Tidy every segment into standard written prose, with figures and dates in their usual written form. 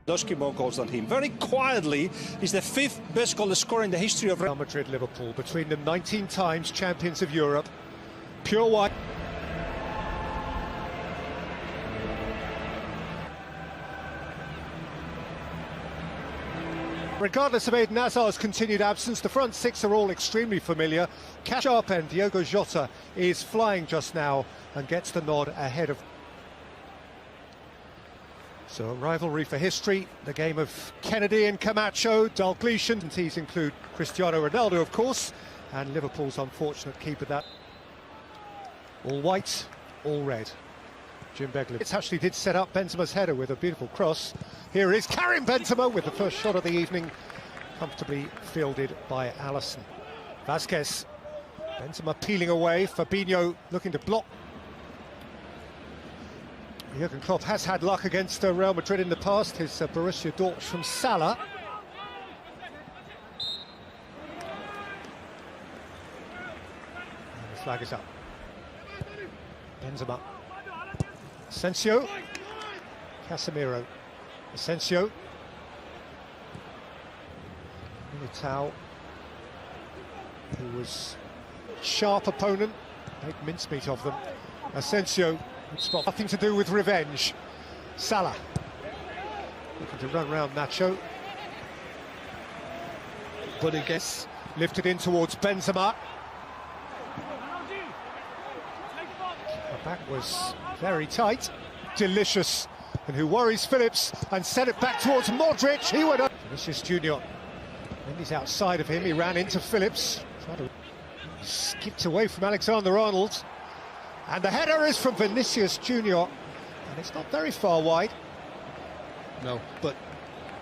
Does keep more goals than him. Very quietly, he's the 5th best goal scorer in the history of Real Madrid, Liverpool, between them 19 times champions of Europe. Pure white. Regardless of Eden Hazard's continued absence, the front six are all extremely familiar. Sharp end, Diogo Jota is flying just now and gets the nod ahead of. So a rivalry for history, the game of Kennedy and Camacho, Dalglishans, and these include Cristiano Ronaldo, of course, and Liverpool's unfortunate keeper. That all white, all red. Jim Begley. It actually did set up Benzema's header with a beautiful cross. Here is Karim Benzema with the first shot of the evening, comfortably fielded by Alisson. Vasquez, Benzema peeling away, Fabinho looking to block. Jurgen Klopp has had luck against Real Madrid in the past, his Borussia Dortmund from Salah. And the flag is up. Benzema. Asensio. Casemiro. Asensio. Militao, who was a sharp opponent, make mincemeat of them. Asensio. Spot. Nothing to do with revenge. Salah looking to run round Nacho, but it gets lifted in towards Benzema. The back was very tight, delicious, and who worries Phillips and sent it back towards Modric. He went up. Vinicius Junior. Then he's outside of him. He ran into Phillips. Tried to skipped away from Alexander-Arnold. And the header is from Vinicius Junior, and it's not very far wide. No, but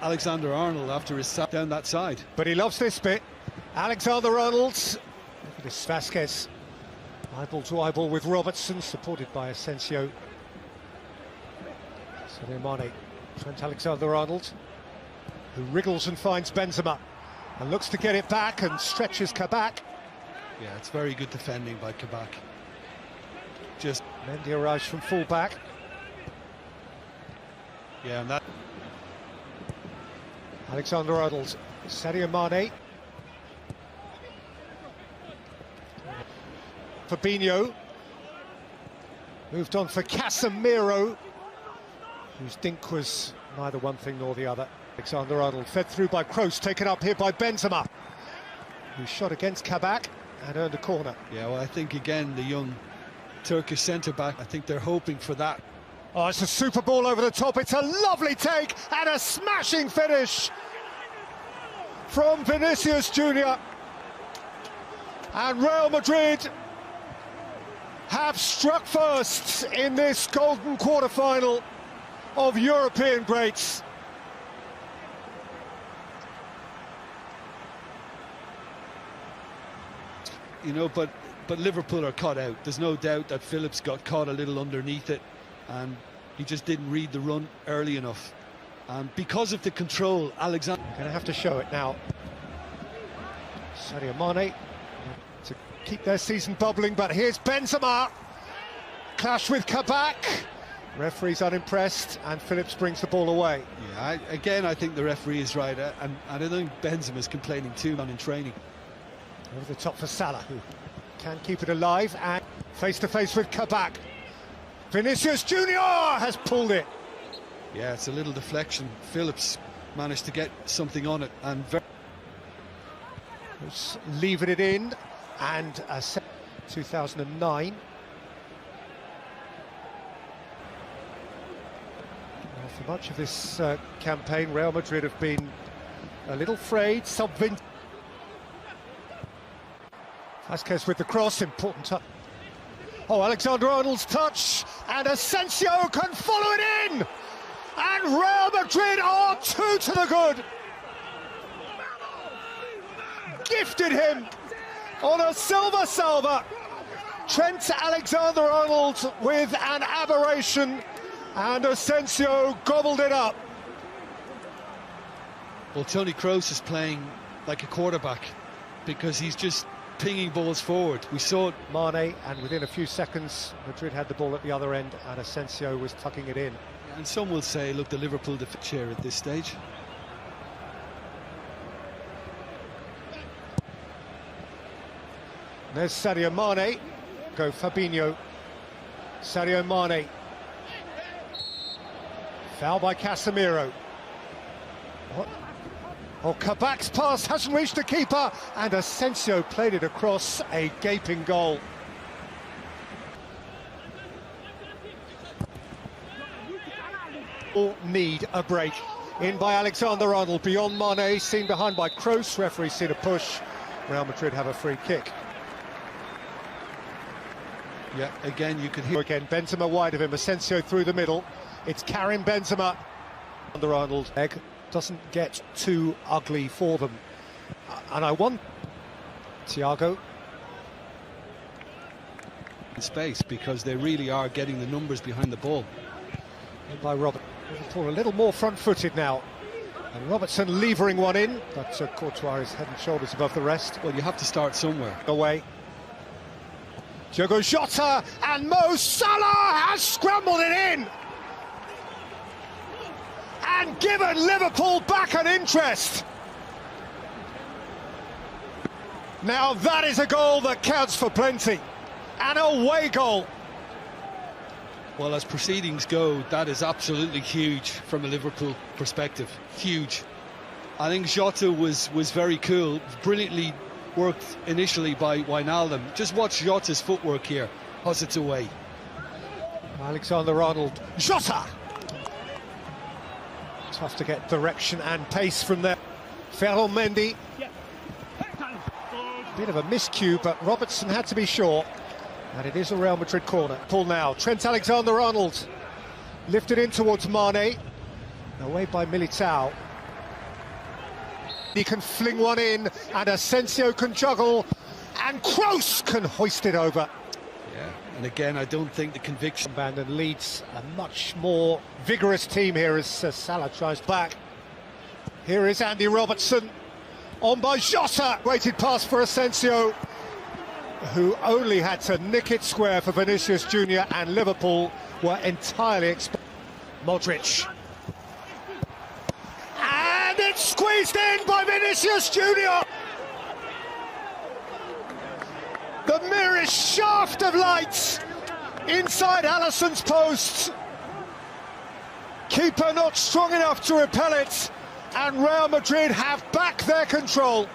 Alexander-Arnold, after his sat down that side. But he loves this bit. Alexander-Arnold. Look at this, Vasquez. Eyeball to eyeball with Robertson, supported by Asensio. Sadio Mane, Trent Alexander-Arnold, who wriggles and finds Benzema, and looks to get it back and stretches Kabak. Yeah, it's very good defending by Kabak. Just Mendy arrives from full-back. Yeah, and that Alexander-Arnold, Sadio Mane. Fabinho moved on for Casemiro, whose dink was neither one thing nor the other. Alexander-Arnold fed through by Kroos, taken up here by Benzema, who shot against Kabak and earned a corner. Yeah, well, I think again the young Turkish centre-back, I think they're hoping for that. Oh, it's a super ball over the top. It's a lovely take and a smashing finish from Vinicius Junior. And Real Madrid have struck first in this golden quarter-final of European greats. You know, but Liverpool are caught out. There's no doubt that Phillips got caught a little underneath it, and he just didn't read the run early enough. And because of the control, Alexander... Going to have to show it now. Sadio Mane to keep their season bubbling, but here's Benzema. Clash with Kabak. Referee's unimpressed, and Phillips brings the ball away. Yeah, again, I think the referee is right, and I don't think Benzema's complaining too much in training. Over the top for Salah, who can keep it alive, and face-to-face with Kabak. Vinicius Junior has pulled it. Yeah, it's a little deflection. Phillips managed to get something on it, and leaving it in, and 2009. Well, for much of this campaign, Real Madrid have been a little frayed, subvented. Vasquez with the cross, important touch. Oh, Alexander-Arnold's touch, and Asensio can follow it in! And Real Madrid are 2 to the good! Gifted him on a silver salver. Trent Alexander-Arnold with an aberration, and Asensio gobbled it up. Well, Toni Kroos is playing like a quarterback because he's just pinging balls forward. We saw it. Mane, and within a few seconds Madrid had the ball at the other end, and Asensio was tucking it in. And some will say, look, the Liverpool chair at this stage. There's Sadio Mane. Go Fabinho. Sadio Mane. Foul by Casemiro. Oh, Kabak's pass hasn't reached the keeper, and Asensio played it across, a gaping goal. Need a break. In by Alexander-Arnold, beyond Mane, seen behind by Kroos. Referee seen a push. Real Madrid have a free kick. Yeah, again, you could hear... Again, Benzema wide of him, Asensio through the middle. It's Karim Benzema. Alexander-Arnold doesn't get too ugly for them. And I want... Thiago. In space, because they really are getting the numbers behind the ball. And by Robert. Liverpool a little more front-footed now. And Robertson levering one in, but Courtois is head and shoulders above the rest. Well, you have to start somewhere. Away. Diogo Jota, and Mo Salah has scrambled it in and given Liverpool back an interest. Now that is a goal that counts for plenty. An away goal. Well, as proceedings go, that is absolutely huge from a Liverpool perspective. Huge. I think Jota was very cool, brilliantly worked initially by Wijnaldum. Just watch Jota's footwork here as it's away. Alexander-Arnold, Jota! Tough to get direction and pace from there. Ferland Mendy. Bit of a miscue, but Robertson had to be sure. And it is a Real Madrid corner. Pull now, Trent Alexander-Arnold. Lifted in towards Mane. Away by Militao. He can fling one in, and Asensio can juggle, and Kroos can hoist it over. Yeah, and again, I don't think the conviction... Abandon leads a much more vigorous team here as Salah tries back. Here is Andy Robertson, on by Jota. Waited pass for Asensio, who only had to nick it square for Vinicius Junior, and Liverpool were entirely exposed. Modric. And it's squeezed in by Vinicius Junior. The merest shaft of light inside Alisson's post. Keeper not strong enough to repel it, and Real Madrid have back their control.